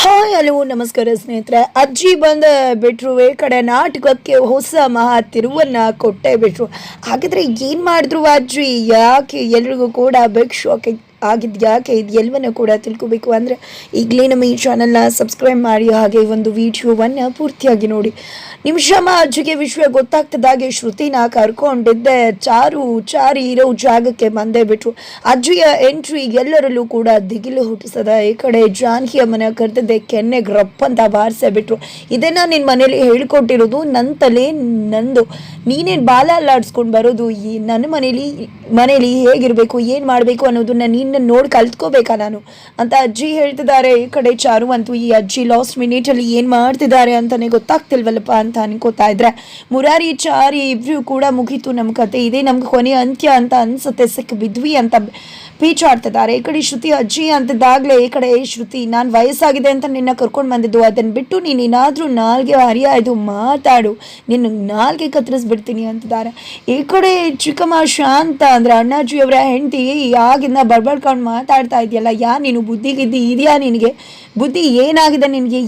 Hi hello ನಮಸ್ಕಾರ ಸ್ನೇಹಿತರೆ. ಅಜ್ಜಿ ಬಂದ ಬಿಟ್ರು, ಈ ಕಡೆ ನಾಟಕಕ್ಕೆ ಹೊಸ ಮಹಾ ತಿರುವನ್ನ ಕೊಟ್ಟೇ ಬಿಟ್ರು. ಹಾಗಾದ್ರೆ ಏನು ಮಾಡಿದ್ರು ಅಜ್ಜಿ? ಯಾಕೆ ಎಲ್ರಿಗೂ ಕೂಡ ಬಿಗ್ ಶಾಕ್ ಆಗಿದ್ದು? ಯಾಕೆ ಇದು ಎಲ್ಲವನ್ನ ಕೂಡ ತಿಳ್ಕೊಬೇಕು ಅಂದರೆ ಈಗಲೇ ನಮ್ಮ ಈ ಚಾನಲ್ನ ಸಬ್ಸ್ಕ್ರೈಬ್ ಮಾಡಿ, ಹಾಗೆ ಒಂದು ವಿಡಿಯೋವನ್ನು ಪೂರ್ತಿಯಾಗಿ ನೋಡಿ. ನಿಮಿಷಮ್ಮ ಅಜ್ಜಿಗೆ ವಿಷಯ ಗೊತ್ತಾಗ್ತದಾಗೆ ಶ್ರುತಿನ ಕರ್ಕೊಂಡಿದ್ದೆ ಚಾರಿ ಇರೋ ಜಾಗಕ್ಕೆ ಬಂದೇ ಬಿಟ್ರು. ಅಜ್ಜಿಯ ಎಂಟ್ರಿ ಎಲ್ಲರಲ್ಲೂ ಕೂಡ ದಿಗಿಲು ಹುಟ್ಟಿಸದ. ಈ ಕಡೆ ಜಾನಕಿ ಅಮ್ಮನ ಕರೆದಿದ್ದೆ ಕೆನ್ನೆಗೆ ರಪ್ಪಂತ ಬಾರಿಸೇ ಬಿಟ್ರು. ಇದನ್ನು ನಿನ್ನ ಮನೇಲಿ ಹೇಳ್ಕೊಟ್ಟಿರೋದು ನನ್ನ ತಲೆ ನಂದು, ನೀನೇನು ಬಾಲ ಅಲ್ಲಾಡಿಸ್ಕೊಂಡು ಬರೋದು. ಈ ನನ್ನ ಮನೇಲಿ ಹೇಗಿರಬೇಕು, ಏನು ಮಾಡಬೇಕು ಅನ್ನೋದನ್ನ ನೀನು ನೋಡಿ ಕಲ್ತ್ಕೋಬೇಕಾ ನಾನು ಅಂತ ಅಜ್ಜಿ ಹೇಳ್ತಿದ್ದಾರೆ. ಈ ಕಡೆ ಚಾರು ಅಂತೂ ಈ ಅಜ್ಜಿ ಲಾಸ್ಟ್ ಮಿನಿಟಲ್ಲಿ ಏನು ಮಾಡ್ತಿದ್ದಾರೆ ಅಂತಲೇ ಗೊತ್ತಾಗ್ತಿಲ್ವಲ್ಲಪ್ಪ ಅಂತ ಅನ್ಕೋತಾ ಇದ್ರೆ, ಮುರಾರಿ ಚಾರಿ ಇಬ್ರು ಕೂಡ ಮುಗೀತು ನಮ್ಮ ಕತೆ, ಇದೇ ನಮ್ಗೆ ಕೊನೆ ಅಂತ್ಯ ಅಂತ ಅನ್ಸುತ್ತೆ, ಸಿಕ್ಕ ಬಿದ್ವಿ ಅಂತ ಪೀಚಾಡ್ತಿದ್ದಾರೆ. ಈ ಕಡೆ ಶ್ರುತಿ ಅಜ್ಜಿ ಅಂತಿದ್ದಾಗಲೇ ಈ ಕಡೆ ಶ್ರುತಿ, ನಾನು ವಯಸ್ಸಾಗಿದೆ ಅಂತ ನಿನ್ನ ಕರ್ಕೊಂಡು ಬಂದಿದ್ದು, ಅದನ್ನು ಬಿಟ್ಟು ನೀನೇನಾದರೂ ನಾಲ್ಗೆ ಹರಿಯಾಯ್ದು ಮಾತಾಡು, ನಿನ್ನ ನಾಲ್ಗೆ ಕತ್ತರಿಸ್ಬಿಡ್ತೀನಿ ಅಂತಿದ್ದಾರೆ. ಈ ಕಡೆ ಚಿಕ್ಕಮ್ಮ ಶಾಂತ ಅಂದ್ರೆ ಅಣ್ಣಾಜಿಯವರ ಹೆಂಡತಿ, ಆಗಿಂದ ಬಡ್ಬಡ್ಕೊಂಡು ಮಾತಾಡ್ತಾ ಇದೆಯಲ್ಲ, ನೀನು ಬುದ್ಧಿಗಿದ್ದಿ ಇದೆಯಾ? ನಿನಗೆ ಬುದ್ಧಿ ಏನಾಗಿದೆ ನಿನಗೆ?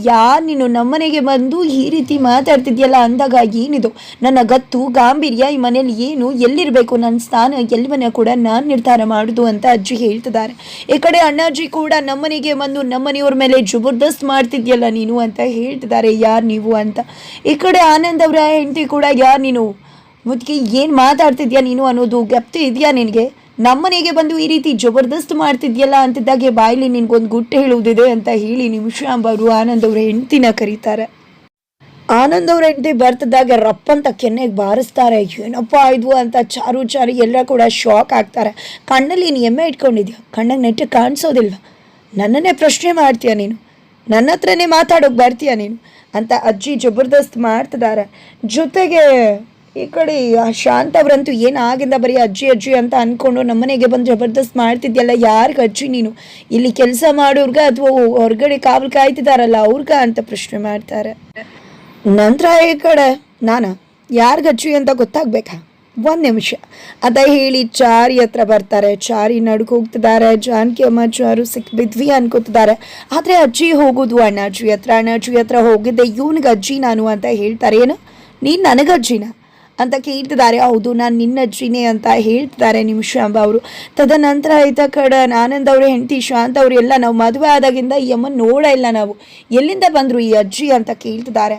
ನೀನು ನಮ್ಮನೆಗೆ ಬಂದು ಈ ರೀತಿ ಮಾತಾಡ್ತಿದ್ಯಲ್ಲ ಅಂದಾಗ ಏನಿದು? ನನ್ನ ಗತ್ತು ಗಾಂಭೀರ್ಯ ಈ ಮನೇಲಿ ಏನು, ಎಲ್ಲಿರಬೇಕು ನನ್ನ ಸ್ಥಾನ ಎಲ್ಲವನ್ನ ಕೂಡ ನಾನು ನಿರ್ಧಾರ ಮಾಡೋದು ಅಂತ ಅಜ್ಜಿ ಹೇಳ್ತಿದ್ದಾರೆ. ಈ ಕಡೆ ಅಣ್ಣಾಜಿ ಕೂಡ ನಮ್ಮನೆಗೆ ಬಂದು ನಮ್ಮನೆಯವ್ರ ಮೇಲೆ ಜಬರ್ದಸ್ತ್ ಮಾಡ್ತಿದ್ಯಲ್ಲ ನೀನು ಅಂತ ಹೇಳ್ತಿದ್ದಾರೆ. ಯಾರು ನೀವು ಅಂತ. ಈ ಕಡೆ ಆನಂದ್ ಅವರ ಹೆಂಡತಿ ಕೂಡ, ಯಾರು ನೀನು ಮುದ್ಕಿ, ಏನು ಮಾತಾಡ್ತಿದ್ಯಾ ನೀನು ಅನ್ನೋದು ಗಪ್ತಿ ಇದೆಯಾ ನಿನಗೆ? ನಮ್ಮನೆಗೆ ಬಂದು ಈ ರೀತಿ ಜಬರ್ದಸ್ತ್ ಮಾಡ್ತಿದ್ಯಲ್ಲ ಅಂತಿದ್ದಾಗೆ ಬಾಯಲ್ಲಿ ನಿನ್ಗೊಂದು ಗುಟ್ಟು ಹೇಳುವುದಿದೆ ಅಂತ ಹೇಳಿ ನಿಮಿಷಾಂಬ ಅವರು ಆನಂದ್ ಅವರ ಹೆಂಡತಿನ ಕರೀತಾರೆ. ಆನಂದ್ ಅವ್ರ ಹೆಂಡತಿ ಬರ್ತಿದ್ದಾಗ ರಪ್ಪಂತ ಕೆನ್ನೆಗೆ ಬಾರಿಸ್ತಾರೆ. ಏನಪ್ಪ ಇದು ಅಂತ ಚಾರಿ ಎಲ್ಲ ಕೂಡ ಶಾಕ್ ಆಗ್ತಾರೆ. ಕಣ್ಣಲ್ಲಿ ನೀನು ಎಮ್ಮೆ ಇಟ್ಕೊಂಡಿದ್ಯಾ? ಕಣ್ಣಾಗ ನೆಟ್ಟು ಕಾಣಿಸೋದಿಲ್ವ? ನನ್ನನ್ನೇ ಪ್ರಶ್ನೆ ಮಾಡ್ತೀಯ ನೀನು? ನನ್ನ ಹತ್ರನೇ ಮಾತಾಡೋಕೆ ಬರ್ತೀಯ ನೀನು ಅಂತ ಅಜ್ಜಿ ಜಬರ್ದಸ್ತ್ ಮಾಡ್ತಿದ್ದಾರೆ. ಜೊತೆಗೆ ಈ ಕಡೆ ಶಾಂತ ಅವರಂತೂ ಆಗಿಂದ ಬರೀ ಅಜ್ಜಿ ಅಜ್ಜಿ ಅಂತ ಅಂದ್ಕೊಂಡು ನಮ್ಮನೆಗೆ ಬಂದು ಜಬರ್ದಸ್ತ್ ಮಾಡ್ತಿದ್ಯಲ್ಲ, ಯಾರಿಗೆ ಅಜ್ಜಿ ನೀನು? ಇಲ್ಲಿ ಕೆಲಸ ಮಾಡೋರ್ಗ ಅಥವಾ ಹೊರಗಡೆ ಕಾವಲು ಕಾಯ್ತಿದಾರಲ್ಲ ಅವ್ರಿಗ ಅಂತ ಪ್ರಶ್ನೆ ಮಾಡ್ತಾರೆ. ನಂತರ ಈ ಕಡೆ ಯಾರಿಗೆ ಅಜ್ಜಿ ಅಂತ ಗೊತ್ತಾಗಬೇಕಾ? ಒಂದು ನಿಮಿಷ ಅಂತ ಹೇಳಿ ಚಾರಿ ಹತ್ರ ಬರ್ತಾರೆ. ಚಾರಿ ನಡ್ಕ ಹೋಗ್ತಿದ್ದಾರೆ. ಜಾನಕಿ ಅಮ್ಮ ಚಾರು ಸಿಕ್ಬಿದ್ವಿ ಅನ್ಕೋತಿದ್ದಾರೆ. ಆದರೆ ಅಜ್ಜಿ ಹೋಗೋದು ಅಣ್ಣಾಜಿ ಹತ್ರ ಹೋಗಿದ್ದೆ, ಇವನಿಗೆ ಅಜ್ಜಿ ನಾನು ಅಂತ ಹೇಳ್ತಾರೆ. ಏನು, ನೀನು ನನಗೆ ಅಜ್ಜಿನ ಅಂತ ಕೇಳ್ತಿದ್ದಾರೆ. ಹೌದು, ನಾನು ನಿನ್ನ ಅಜ್ಜಿನೇ ಅಂತ ಹೇಳ್ತಿದ್ದಾರೆ ನಿಮಿಷಾಂಬ ಅವರು. ತದನಂತರ ಈತ ಕಡೆ ಆನಂದ್ ಅವ್ರ ಹೆಂಡತಿ ಶಾಂತ ಅವರು ಎಲ್ಲ, ನಾವು ಮದುವೆ ಆದಾಗಿಂದ ಈ ಅಮ್ಮನ ನೋಡೇ ಇಲ್ಲ, ನಾವು ಎಲ್ಲಿಂದ ಬಂದರು ಈ ಅಜ್ಜಿ ಅಂತ ಕೇಳ್ತಿದ್ದಾರೆ.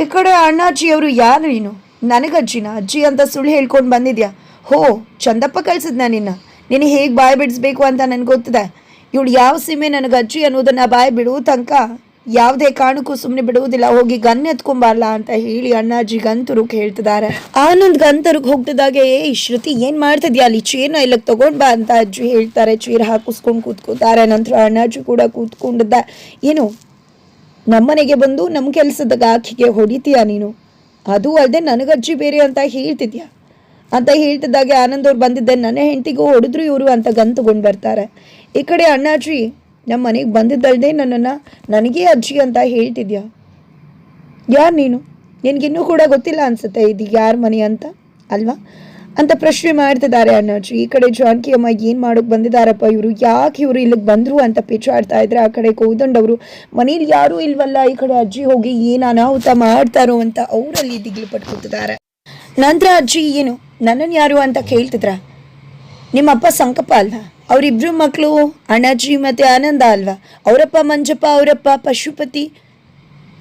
ಈ ಕಡೆ ಅಣ್ಣಾಜಿಯವರು, ಯಾರು ನೀನು? ನನಗೆ ಅಜ್ಜಿ ಅಂತ ಸುಳ್ಳು ಹೇಳ್ಕೊಂಡು ಬಂದಿದ್ಯಾ? ಚಂದಪ್ಪ ಕಳ್ಸಿದ್ನ ನಿನ್ನ ಹೇಗೆ ಬಾಯಿ ಬಿಡಿಸ್ಬೇಕು ಅಂತ ನನಗೆ ಗೊತ್ತಿದೆ. ಇವಳು ಯಾವ ಸೀಮೆ ನನಗೆ ಅಜ್ಜಿ ಅನ್ನೋದನ್ನು ಬಾಯಿ ಬಿಡುವ ತನಕ ಯಾವುದೇ ಕಾರಣಕ್ಕೂ ಸುಮ್ಮನೆ ಬಿಡುವುದಿಲ್ಲ, ಹೋಗಿ ಗನ್ ಎತ್ಕೊಂಬಾರ್ಲ ಅಂತ ಹೇಳಿ ಅಣ್ಣಾಜಿ ಗಂತರುಕ್ ಹೇಳ್ತಿದ್ದಾರೆ. ಆನಂದ್ ಗಂತರುಕ್ ಹೋಗ್ತಿದ್ದಾಗೆ, ಶ್ರುತಿ ಏನು ಮಾಡ್ತಿದ್ಯಾ ಅಲ್ಲಿ? ಚೀರ್ನ ಇಲ್ಲಕ್ಕೆ ತಗೊಂಡ್ ಬಾ ಅಂತ ಅಜ್ಜಿ ಹೇಳ್ತಾರೆ. ಚೀರ ಹಾಕಿಸ್ಕೊಂಡು ಕೂತ್ಕೋತಾರೆ. ನಂತರ ಅಣ್ಣಾಜಿ ಕೂಡ ಕೂತ್ಕೊಂಡಿದ್ದ. ಏನು, ನಮ್ಮನೆಗೆ ಬಂದು ನಮ್ಮ ಕೆಲಸದಾಗ ಆಕೆಗೆ ಹೊಡಿತೀಯ ನೀನು? ಅದು ಅಲ್ಲದೆ ನನಗಜ್ಜಿ ಬೇರೆ ಅಂತ ಹೇಳ್ತಿದ್ಯಾ ಅಂತ ಹೇಳ್ತಿದ್ದಾಗೆ ಆನಂದ್ ಅವ್ರು ಬಂದಿದ್ದೆ, ನನ್ನ ಹೆಂಡತಿಗೂ ಹೊಡೆದ್ರು ಇವರು ಅಂತ ಗನ್ ತಗೊಂಡು ಬರ್ತಾರೆ. ಈ ಕಡೆ ಅಣ್ಣಾಜಿ, ನಮ್ಮ ಮನೆಗೆ ಬಂದಿದ್ದಲ್ದೆ ನನಗೆ ಅಜ್ಜಿ ಅಂತ ಹೇಳ್ತಿದ್ಯಾ? ಯಾರು ನೀನು? ನಿನಗಿನ್ನೂ ಕೂಡ ಗೊತ್ತಿಲ್ಲ ಅನ್ಸುತ್ತೆ ಇದು ಯಾರ ಮನೆ ಅಂತ ಅಲ್ವಾ ಅಂತ ಪ್ರಶ್ನೆ ಮಾಡ್ತಿದ್ದಾರೆ ಅಣ್ಣಾಜಿ. ಈ ಕಡೆ ಜಾನಕಿ ಅಮ್ಮ, ಏನು ಮಾಡೋಕೆ ಬಂದಿದ್ದಾರಪ್ಪ ಇವರು? ಯಾಕೆ ಇವರು ಇಲ್ಲಿಗೆ ಬಂದರು ಅಂತ ಪಿಚಾಡ್ತಾ ಇದ್ರೆ, ಆ ಕಡೆ ಕೋದಂಡವರು, ಮನೇಲಿ ಯಾರೂ ಇಲ್ವಲ್ಲ, ಈ ಕಡೆ ಅಜ್ಜಿ ಹೋಗಿ ಏನು ಅನಾಹುತ ಮಾಡ್ತಾರೋ ಅಂತ ಅವರಲ್ಲಿ ದಿಗಿಲು ಪಟ್ಕೊತಿದ್ದಾರೆ. ನಂತರ ಅಜ್ಜಿ, ಏನು ನನ್ನನ್ನು ಯಾರು ಅಂತ ಕೇಳ್ತಿದ್ರ? ನಿಮ್ಮಪ್ಪ ಸಂಕಪ್ಪ ಅಲ್ವಾ? ಅವರಿಬ್ರು ಮಕ್ಕಳು ಅಣ್ಣಾಜಿ ಮತ್ತು ಆನಂದ ಅಲ್ವಾ? ಅವರಪ್ಪ ಮಂಜಪ್ಪ, ಅವರಪ್ಪ ಪಶುಪತಿ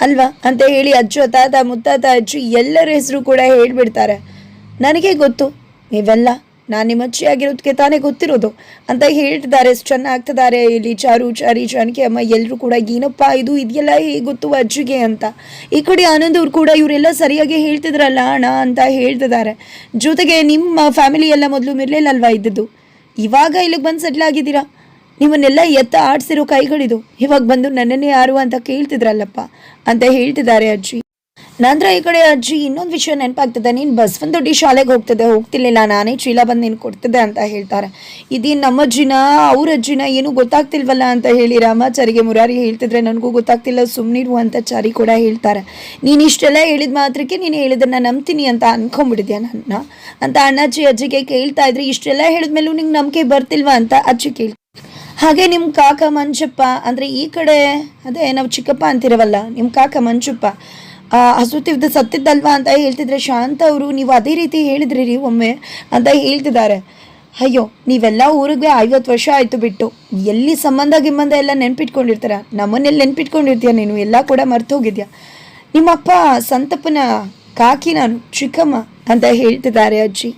ಅಲ್ವಾ ಅಂತ ಹೇಳಿ ಅಜ್ಜ ತಾತ ಮುತ್ತಾತ ಅಜ್ಜಿ ಎಲ್ಲರ ಹೆಸರು ಕೂಡ ಹೇಳ್ಬಿಡ್ತಾರೆ. ನನಗೆ ಗೊತ್ತು ನೀವೆಲ್ಲ, ನಾನು ನಿಮ್ಮ ಅಜ್ಜಿಯಾಗಿರೋದಕ್ಕೆ ತಾನೇ ಗೊತ್ತಿರೋದು ಅಂತ ಹೇಳ್ತಿದ್ದಾರೆ. ಎಷ್ಟು ಚೆನ್ನಾಗ್ತಿದ್ದಾರೆ ಇಲ್ಲಿ ಚಾರಿ ಜಾನಕಿ ಅಮ್ಮ ಎಲ್ಲರೂ ಕೂಡ, ಏನಪ್ಪ ಇದು ಇದೆಯಲ್ಲ ಹೇಗೆ ಗೊತ್ತು ಅಜ್ಜಿಗೆ ಅಂತ. ಈ ಕಡೆ ಆನಂದ್ ಅವ್ರು ಕೂಡ, ಇವರೆಲ್ಲ ಸರಿಯಾಗಿ ಹೇಳ್ತಿದ್ರಲ್ಲ ಅಣ್ಣ ಅಂತ ಹೇಳ್ತಿದ್ದಾರೆ. ಜೊತೆಗೆ ನಿಮ್ಮ ಫ್ಯಾಮಿಲಿ ಎಲ್ಲ ಮೊದಲು ಮಿರ್ಲೇಲಲ್ವಾ ಇದ್ದದ್ದು, ಇವಾಗ ಇಲ್ಲಿಗೆ ಬಂದು ಸೆಟ್ಲ್ ಆಗಿದ್ದೀರಾ, ನಿಮ್ಮನ್ನೆಲ್ಲ ಆಡಿಸಿರೋ ಕೈಗಳಿದು, ಇವಾಗ ಬಂದು ನನ್ನನ್ನೇ ಯಾರು ಅಂತ ಕೇಳ್ತಿದ್ರಲ್ಲಪ್ಪ ಅಂತ ಹೇಳ್ತಿದ್ದಾರೆ ಅಜ್ಜಿ. ನಂತರ ಈ ಕಡೆ ಅಜ್ಜಿ ಇನ್ನೊಂದು ವಿಷಯ ನೆನಪಾಗ್ತದೆ, ನೀನು ಬಸವನದೊಡ್ಡಿ ಶಾಲೆಗೆ ಹೋಗ್ತಿರ್ಲಿಲ್ಲ, ನಾನೇ ಚೀಲ ಬಂದು ನೀನು ಕೊಡ್ತಿದ್ದೆ ಅಂತ ಹೇಳ್ತಾರೆ. ಇದೇನು ನಮ್ಮ ಅಜ್ಜಿನ ಅವ್ರ ಅಜ್ಜಿನ ಏನೂ ಗೊತ್ತಾಗ್ತಿಲ್ವಲ್ಲ ಅಂತ ಹೇಳಿ ರಾಮಾಚಾರಿಗೆ ಮುರಾರಿ ಹೇಳ್ತಿದ್ರೆ, ನನಗೂ ಗೊತ್ತಾಗ್ತಿಲ್ಲ ಸುಮ್ಮನಿರು ಅಂತ ಚಾರಿ ಕೂಡ ಹೇಳ್ತಾರೆ. ನೀನು ಇಷ್ಟೆಲ್ಲ ಹೇಳಿದ ಮಾತ್ರಕ್ಕೆ ನೀನು ಹೇಳಿದನ್ನ ನಂಬ್ತೀನಿ ಅಂತ ಅನ್ಕೊಂಡ್ಬಿಟ್ಟಿದ್ಯಾ ನನ್ನ ಅಂತ ಅಣ್ಣಾಜಿ ಅಜ್ಜಿಗೆ ಕೇಳ್ತಾ ಇದ್ರೆ, ಇಷ್ಟೆಲ್ಲ ಹೇಳಿದ್ಮೇಲೂ ನಿಂಗೆ ನಂಬಿಕೆ ಬರ್ತಿಲ್ವಾ ಅಂತ ಅಜ್ಜಿ ಹಾಗೆ ನಿಮ್ಮ ಕಾಕ ಮಂಜಪ್ಪ ಅಂದರೆ ಈ ಕಡೆ ಅದೇ ನಾವು ಚಿಕ್ಕಪ್ಪ ಅಂತಿರವಲ್ಲ, ನಿಮ್ಮ ಕಾಕ ಮಂಜಪ್ಪ ಹಸು ತಿವ್ದು ಸತ್ತಿದ್ದಲ್ವಾ ಅಂತ ಹೇಳ್ತಿದ್ರೆ ಶಾಂತ ಅವರು, ನೀವು ಅದೇ ರೀತಿ ಹೇಳಿದ್ರಿ ರೀ ಒಮ್ಮೆ ಅಂತ ಹೇಳ್ತಿದ್ದಾರೆ. ಅಯ್ಯೋ, ನೀವೆಲ್ಲ ಊರಿಗೆ 50 ವರ್ಷ ಆಯಿತು ಬಿಟ್ಟು, ಎಲ್ಲಿ ಸಂಬಂಧ ಗಿಂಬಂಧ ಎಲ್ಲ ನೆನ್ಪಿಟ್ಕೊಂಡಿರ್ತಾರ, ನಮ್ಮನ್ನೆಲ್ಲಿ ನೆನ್ಪಿಟ್ಕೊಂಡಿರ್ತೀಯ ನೀನು, ಎಲ್ಲ ಕೂಡ ಮರ್ತು ಹೋಗಿದ್ಯಾ. ನಿಮ್ಮಪ್ಪ ಸಂತಪ್ಪನ ಕಾಕಿ ನಾನು, ಚಿಕ್ಕಮ್ಮ ಅಂತ ಹೇಳ್ತಿದ್ದಾರೆ ಅಜ್ಜಿ.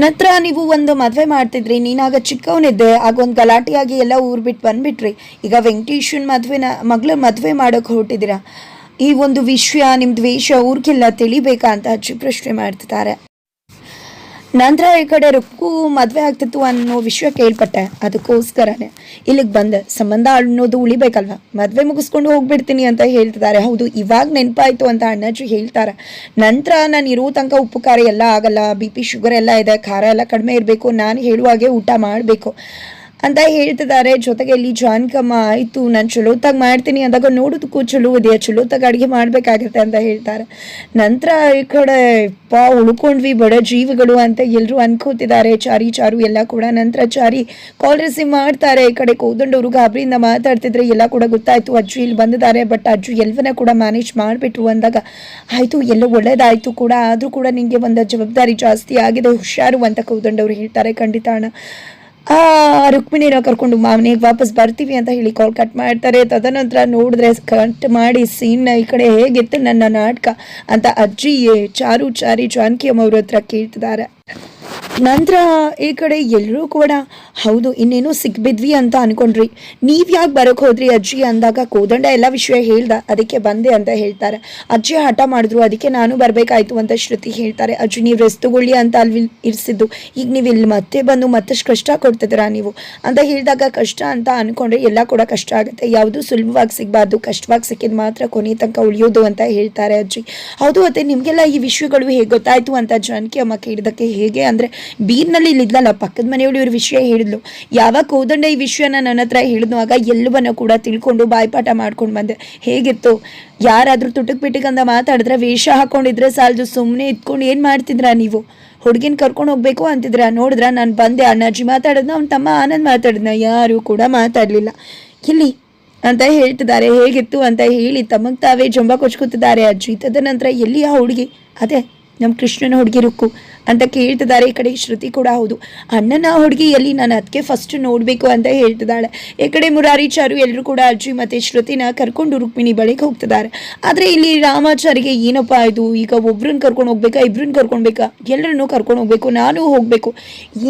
ನಂತರ ನೀವು ಒಂದು ಮದುವೆ ಮಾಡ್ತಿದ್ರಿ, ನೀನಾಗ ಚಿಕ್ಕವನಿದ್ದೆ, ಆಗ ಒಂದು ಗಲಾಟೆಯಾಗಿ ಎಲ್ಲ ಊರು ಬಿಟ್ಟು ಬಂದುಬಿಟ್ರಿ. ಈಗ ವೆಂಕಟೇಶನ್ ಮಗಳ ಮದುವೆ ಮಾಡೋಕೆ ಹೊರಟಿದ್ದೀರಾ. ಈ ಒಂದು ವಿಷಯ, ನಿಮ್ಮ ದ್ವೇಷ ಊರಿಗೆಲ್ಲ ತಿಳಿಬೇಕಾ ಅಂತ ಅಜ್ಜಿ ಪ್ರಶ್ನೆ ಮಾಡ್ತಿದ್ದಾರೆ. ನಂತರ ಈ ಕಡೆ ರುಕ್ಕು ಮದುವೆ ಆಗ್ತಿತ್ತು ಅನ್ನೋ ವಿಷಯ ಕೇಳ್ಪಟ್ಟೆ, ಅದಕ್ಕೋಸ್ಕರನೇ ಇಲ್ಲಿಗೆ ಬಂದೆ. ಸಂಬಂಧ ಅನ್ನೋದು ಉಳಿಬೇಕಲ್ವ, ಮದುವೆ ಮುಗಿಸ್ಕೊಂಡು ಹೋಗ್ಬಿಡ್ತೀನಿ ಅಂತ ಹೇಳ್ತಿದ್ದಾರೆ. ಹೌದು, ಇವಾಗ ನೆನಪಾಯಿತು ಅಂತ ಅಣ್ಣಾಜಿ ಹೇಳ್ತಾರೆ. ನಂತರ ನಾನು ಇರೋ ತನಕ ಉಪ್ಪು ಖಾರ ಎಲ್ಲ ಆಗಲ್ಲ, BP ಶುಗರ್ ಎಲ್ಲ ಇದೆ, ಖಾರ ಎಲ್ಲ ಕಡಿಮೆ ಇರಬೇಕು, ನಾನು ಹೇಳುವಾಗೆ ಊಟ ಮಾಡಬೇಕು ಅಂತ ಹೇಳ್ತಿದ್ದಾರೆ. ಜೊತೆಗೆ ಇಲ್ಲಿ ಜಾನ್ಕಮ್ಮ ಆಯಿತು ನಾನು ಚಲೋತ್ತಾಗಿ ಮಾಡ್ತೀನಿ ಅಂದಾಗ ನೋಡೋದಕ್ಕೂ ಚಲೋ ಇದೆಯಾ, ಚಲೋತ್ತಾಗಿ ಅಡುಗೆ ಮಾಡಬೇಕಾಗತ್ತೆ ಅಂತ ಹೇಳ್ತಾರೆ. ನಂತರ ಈ ಕಡೆ ಉಳ್ಕೊಂಡ್ವಿ ಬಡ ಜೀವಿಗಳು ಅಂತ ಎಲ್ಲರೂ ಅನ್ಕೋತಿದ್ದಾರೆ, ಚಾರು ಎಲ್ಲ ಕೂಡ. ನಂತರ ಚಾರಿ ಕಾಲ್ ರಿಸೀವ್ ಮಾಡ್ತಾರೆ. ಈ ಕಡೆ ಕೋದಂಡವರು ಗಾಬರಿಯಿಂದ ಮಾತಾಡ್ತಿದ್ರೆ ಎಲ್ಲ ಕೂಡ ಗೊತ್ತಾಯಿತು, ಅಜ್ಜಿ ಇಲ್ಲಿ ಬಂದಿದ್ದಾರೆ. ಬಟ್ ಅಜ್ಜಿ ಎಲ್ಲವನ್ನ ಕೂಡ ಮ್ಯಾನೇಜ್ ಮಾಡಿಬಿಟ್ರು ಅಂದಾಗ ಆಯಿತು, ಎಲ್ಲ ಒಳ್ಳೇದಾಯಿತು ಕೂಡ. ಆದರೂ ಕೂಡ ನಿಮಗೆ ಒಂದು ಜವಾಬ್ದಾರಿ ಜಾಸ್ತಿ ಆಗಿದೆ, ಹುಷಾರು ಅಂತ ಕೋದಂಡವ್ರು ಹೇಳ್ತಾರೆ. ಖಂಡಿತ ಅಣ್ಣ, ರುಕ್ಮಿಣಿನ ಕರ್ಕೊಂಡು ಮನೆಗೆ ವಾಪಸ್ ಬರ್ತೀವಿ ಅಂತ ಹೇಳಿ ಕಾಲ್ ಕಟ್ ಮಾಡ್ತಾರೆ. ತದನಂತರ ನೋಡಿದ್ರೆ ಕಟ್ ಮಾಡಿ ಸೀನ್ನ ಈ ಕಡೆ ಹೇಗಿತ್ತು ನನ್ನ ನಾಟಕ ಅಂತ ಅಜ್ಜಿ ಚಾರಿ ಜಾನಕಿ ಅಮ್ಮ ಅವ್ರ ಹತ್ರ ಕೇಳ್ತಿದ್ದಾರೆ. ನಂತರ ಈ ಕಡೆ ಎಲ್ಲರೂ ಕೂಡ ಹೌದು ಇನ್ನೇನೋ ಸಿಕ್ಬಿದ್ವಿ ಅಂತ ಅನ್ಕೊಂಡ್ರಿ, ನೀವು ಯಾಕೆ ಬರೋಕ್ಕೆ ಹೋದ್ರಿ ಅಜ್ಜಿ ಅಂದಾಗ ಕೋದಂಡ ಎಲ್ಲ ವಿಷಯ ಹೇಳ್ದ, ಅದಕ್ಕೆ ಬಂದೆ ಅಂತ ಹೇಳ್ತಾರೆ. ಅಜ್ಜಿ ಹಠ ಮಾಡಿದ್ರು, ಅದಕ್ಕೆ ನಾನು ಬರಬೇಕಾಯ್ತು ಅಂತ ಶ್ರುತಿ ಹೇಳ್ತಾರೆ. ಅಜ್ಜಿ ನೀವು ರೆಸ್ಟ್ ತಗೊಳ್ಳಿ ಅಂತ ಅಲ್ಲಿ ಇರಿಸಿದ್ದು, ಈಗ ನೀವು ಇಲ್ಲಿ ಮತ್ತೆ ಬಂದು ಮತ್ತಷ್ಟು ಕಷ್ಟ ಕೊಡ್ತಿದ್ದೀರಾ ನೀವು ಅಂತ ಹೇಳಿದಾಗ ಕಷ್ಟ ಅಂತ ಅಂದ್ಕೊಂಡ್ರೆ ಎಲ್ಲ ಕೂಡ ಕಷ್ಟ ಆಗುತ್ತೆ. ಯಾವುದು ಸುಲಭವಾಗಿ ಸಿಗಬಾರ್ದು, ಕಷ್ಟವಾಗಿ ಸಿಕ್ಕಿದ ಮಾತ್ರ ಕೊನೆ ತನಕ ಉಳಿಯೋದು ಅಂತ ಹೇಳ್ತಾರೆ ಅಜ್ಜಿ. ಹೌದು, ಮತ್ತೆ ನಿಮಗೆಲ್ಲ ಈ ವಿಷಯಗಳು ಹೇಗೆ ಗೊತ್ತಾಯಿತು ಅಂತ ಜಾನಕಿ ಅಮ್ಮ ಕೇಳಿದಕ್ಕೆ, ಹೇಗೆ ಅಂದರೆ ಬೀರ್ನಲ್ಲಿ ಇಲ್ಲಿದ್ಲಲ್ಲ ಪಕ್ಕದ ಮನೆಯವಳು ಇವ್ರ ವಿಷಯ ಹೇಳಿದ್ಲು. ಯಾವಾಗ ಕೋದಂಡ ಈ ವಿಷಯನ ನನ್ನ ಹತ್ರ ಹೇಳಿದ್ನುವಾಗ ಎಲ್ಲವನ್ನ ಕೂಡ ತಿಳ್ಕೊಂಡು ಬಾಯ್ಪಾಠ ಮಾಡ್ಕೊಂಡು ಬಂದೆ. ಹೇಗಿತ್ತು, ಯಾರಾದರೂ ತುಟಕ್ ಪಿಟಕಂದ ಮಾತಾಡಿದ್ರೆ ವೇಷ ಹಾಕೊಂಡಿದ್ರೆ ಸಾಲದು, ಸುಮ್ಮನೆ ಇದ್ಕೊಂಡು ಏನು ಮಾಡ್ತಿದ್ರಾ ನೀವು, ಹುಡುಗಿನ ಕರ್ಕೊಂಡು ಹೋಗ್ಬೇಕು ಅಂತಿದ್ರ. ನೋಡಿದ್ರ ನಾನು ಬಂದೆ, ಅಣ್ಣಾಜಿ ಮಾತಾಡಿದ್ನ, ಅವ್ನ ತಮ್ಮ ಆನಂದ್ ಮಾತಾಡಿದ್ನ, ಯಾರು ಕೂಡ ಮಾತಾಡಲಿಲ್ಲ ಇಲ್ಲಿ ಅಂತ ಹೇಳ್ತಿದ್ದಾರೆ. ಹೇಗಿತ್ತು ಅಂತ ಹೇಳಿ ತಮಗೆ ತಾವೇ ಜಂಬ ಕೊಚ್ಕೋತಿದ್ದಾರೆ ಅಜ್ಜಿ. ತದನಂತರ ಎಲ್ಲಿ ಆ ಹುಡುಗಿ, ಅದೇ ನಮ್ಮ ಕೃಷ್ಣನ ಹುಡುಗಿ ರುಕ್ಕು ಅಂತ ಕೇಳ್ತಿದ್ದಾರೆ. ಈ ಕಡೆ ಶ್ರುತಿ ಕೂಡ ಹೌದು ಅಣ್ಣನ ಹುಡುಗಿಯಲ್ಲಿ ನಾನು ಅದಕ್ಕೆ ಫಸ್ಟ್ ನೋಡಬೇಕು ಅಂತ ಹೇಳ್ತಿದ್ದಾಳೆ. ಈ ಕಡೆ ಮುರಾರಿ ಚಾರು ಎಲ್ಲರೂ ಕೂಡ ಅಜ್ಜಿ ಮತ್ತು ಶ್ರುತಿನ ಕರ್ಕೊಂಡು ರುಕ್ಮಿಣಿ ಬಳಿಗೆ ಹೋಗ್ತಿದ್ದಾರೆ. ಆದರೆ ಇಲ್ಲಿ ರಾಮಾಚಾರಿಗೆ ಏನಪ್ಪ ಇದು, ಈಗ ಒಬ್ರನ್ನ ಕರ್ಕೊಂಡು ಹೋಗ್ಬೇಕಾ, ಇಬ್ರನ್ನ ಕರ್ಕೊಳ್ಬೇಕಾ, ಎಲ್ಲರನ್ನೂ ಕರ್ಕೊಂಡು ಹೋಗ್ಬೇಕು, ನಾನು ಹೋಗಬೇಕು,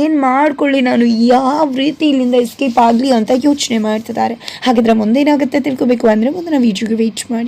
ಏನು ಮಾಡ್ಕೊಳ್ಳಿ, ನಾನು ಯಾವ ರೀತಿ ಇಲ್ಲಿಂದ ಎಸ್ಕೇಪ್ ಆಗಲಿ ಅಂತ ಯೋಚನೆ ಮಾಡ್ತಿದ್ದಾರೆ. ಹಾಗಿದ್ರೆ ಮುಂದೇನಾಗುತ್ತೆ ತಿಳ್ಕೊಬೇಕು ಅಂದರೆ ಮುಂದೆ ನಾವು ವೀಡಿಯೋಗೆ ವೇಟ್ ಮಾಡಿ.